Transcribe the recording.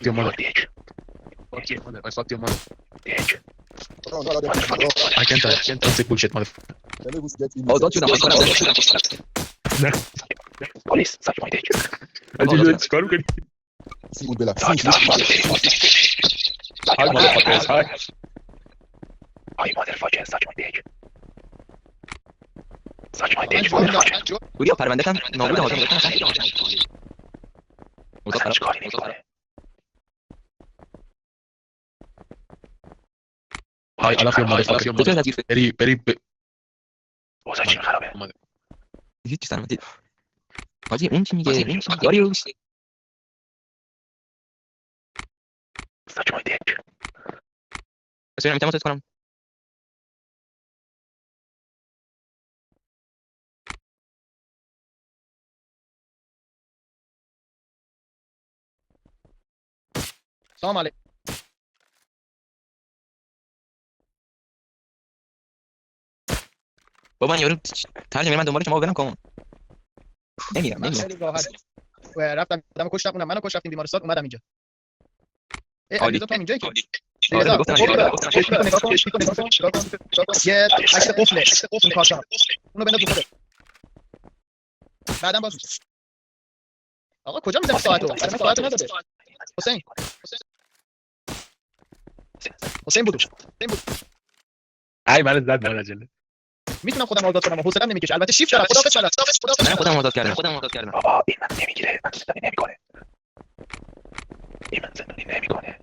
your mother. Fuck your mother. I fucked your mother. I can't take bullshit, motherfucker. Oh, don't you know? Police, such my dick. Çıkar mı? Such my dick. Hi, motherfuckers. Hi. Hi, motherfucker, such my dick. Such my dick, motherfucker. 우리가 پرونده نابود حاضر بودن اصلا چیکاری نمیکنه. Hi, I love your motherfucker. Very. اوضاع چی خرابه؟ هیچ سلامتی حاجی اون چی میگه یاری Such my dick. اصلا میتونم تست کنم سلام علیکم. بابا این یارو ترجمه من دنبالش ما برم کامون نمیرم خیلی راحت رفتم آدمو کشتم اونم منو کشت رفتیم بیمارستان اومدم اینجا. علیرضا تو هم اینجایی که آره گفتم نگاه کن یه عکس قفل کارتون اونو بنداز رو خودت بعدم باز آقا کجا میزنی ساعتو؟ برای ساعتو نداده. حسین بود. ای من زد من عجله. میتونم خودم آزاد کنم و حوصله‌ام نمیکشه. البته شیفت دارم. خداحافظ. من خودم آزاد کردم بابا این من نمیگیره. من زندانی نمیکنه. این من زندانی نمیکنه.